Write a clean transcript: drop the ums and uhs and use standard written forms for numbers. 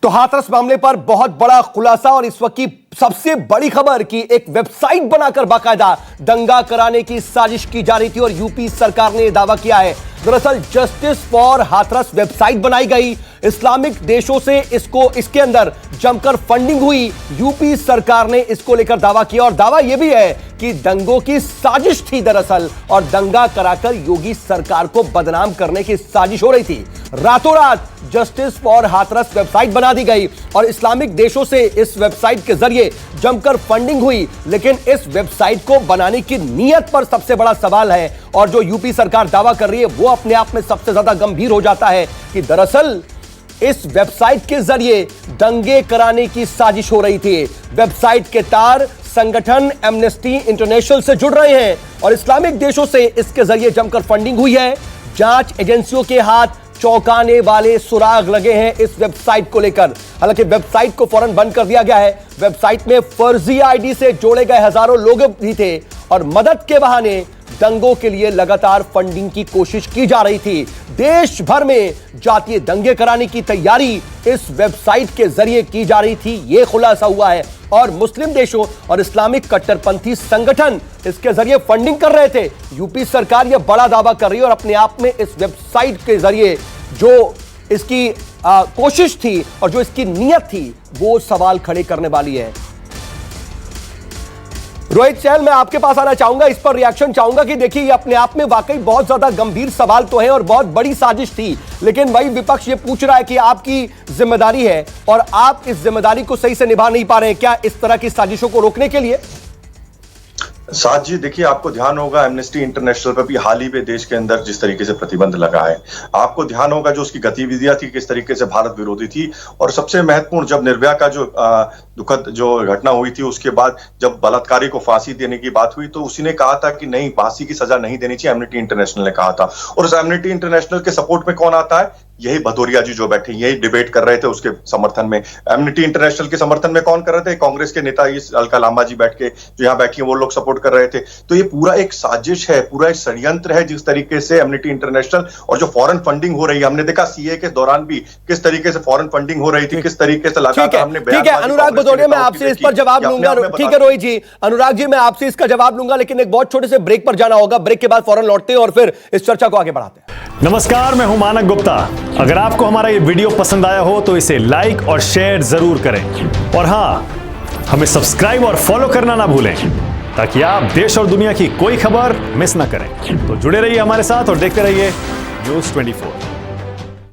तो हाथरस मामले पर बहुत बड़ा खुलासा और इस वक्त की सबसे बड़ी खबर कि एक वेबसाइट बनाकर बाकायदा दंगा कराने की साजिश की जा रही थी और यूपी सरकार ने दावा किया है। दरअसल जस्टिस फॉर हाथरस वेबसाइट बनाई गई, इस्लामिक देशों से इसके अंदर जमकर फंडिंग हुई। यूपी सरकार ने इसको लेकर दावा किया और दावा यह भी है कि दंगों की साजिश थी दरअसल और दंगा कराकर योगी सरकार को बदनाम करने की साजिश हो रही थी। रातों रात जस्टिस फॉर हाथरस वेबसाइट बना दी गई और इस्लामिक देशों से इस वेबसाइट के जरिए जमकर फंडिंग हुई। लेकिन इस वेबसाइट को बनाने की नीयत पर सबसे बड़ा सवाल है और जो यूपी सरकार दावा कर रही है वो अपने आप में सबसे ज्यादा गंभीर हो जाता है कि दरअसल इस वेबसाइट के जरिए दंगे कराने की साजिश हो रही थी। वेबसाइट के तार संगठन एमनेस्टी इंटरनेशनल से जुड़ रहे हैं और इस्लामिक देशों से इसके जरिए जमकर फंडिंग हुई है। जांच एजेंसियों के हाथ चौंकाने वाले सुराग लगे हैं इस वेबसाइट को लेकर। हालांकि वेबसाइट को फौरन बंद कर दिया गया है। वेबसाइट में फर्जी आईडी से जोड़े गए हजारों लोग भी थे और मदद के बहाने दंगों के लिए लगातार फंडिंग की कोशिश की जा रही थी। देश भर में जातीय दंगे कराने की तैयारी इस वेबसाइट के जरिए की जा रही थी, यह खुलासा हुआ है और मुस्लिम देशों और इस्लामिक कट्टरपंथी संगठन इसके जरिए फंडिंग कर रहे थे। यूपी सरकार यह बड़ा दावा कर रही है और अपने आप में इस वेबसाइट के जरिए जो इसकी कोशिश थी और जो इसकी नीयत थी वो सवाल खड़े करने वाली है। रोहित चहल, मैं आपके पास आना चाहूंगा, इस पर रिएक्शन चाहूंगा कि देखिए ये अपने आप में वाकई बहुत ज्यादा गंभीर सवाल तो है और बहुत बड़ी साजिश थी, लेकिन वही विपक्ष ये पूछ रहा है कि आपकी जिम्मेदारी है और आप इस जिम्मेदारी को सही से निभा नहीं पा रहे हैं क्या इस तरह की साजिशों को रोकने के लिए? साथ जी देखिए, आपको ध्यान होगा एमनेस्टी इंटरनेशनल पर भी हाल ही में देश के अंदर जिस तरीके से प्रतिबंध लगा है, आपको ध्यान होगा जो उसकी गतिविधियां थी किस तरीके से भारत विरोधी थी। और सबसे महत्वपूर्ण, जब निर्भया का जो दुखद जो घटना हुई थी उसके बाद जब बलात्कारी को फांसी देने की बात हुई तो उसी ने कहा था कि नहीं, फांसी की सजा नहीं देनी चाहिए, एमनेस्टी इंटरनेशनल ने कहा था। और उस एमनेस्टी इंटरनेशनल के सपोर्ट में कौन आता है? यही भदौरिया जी जो बैठे यही डिबेट कर रहे थे उसके समर्थन में। एमनेस्टी इंटरनेशनल के समर्थन में कौन कर रहे थे? कांग्रेस के नेता इस अलका लांबा जी बैठ के जो यहाँ बैठी है वो लोग सपोर्ट कर रहे थे। तो ये पूरा एक साजिश है, पूरा एक षड्यंत्र है जिस तरीके से एमनेस्टी इंटरनेशनल और जो फॉरेन फंडिंग हो रही है, हमने देखा सीए के दौरान भी किस तरीके से फॉरेन फंडिंग हो रही थी, किस तरीके से लगातार हमने। ठीक है अनुराग भदौरिया, मैं आपसे इस पर जवाब लूंगा। ठीक है रोहित जी, अनुराग जी मैं आपसे इसका जवाब लूंगा, लेकिन एक बहुत छोटे से ब्रेक पर जाना होगा। ब्रेक के बाद फौरन लौटते हैं और फिर इस चर्चा को आगे बढ़ाते हैं। नमस्कार, मैं हूं मानक गुप्ता। अगर आपको हमारा ये वीडियो पसंद आया हो तो इसे लाइक और शेयर जरूर करें और हां, हमें सब्सक्राइब और फॉलो करना ना भूलें ताकि आप देश और दुनिया की कोई खबर मिस ना करें। तो जुड़े रहिए हमारे साथ और देखते रहिए न्यूज़ 24।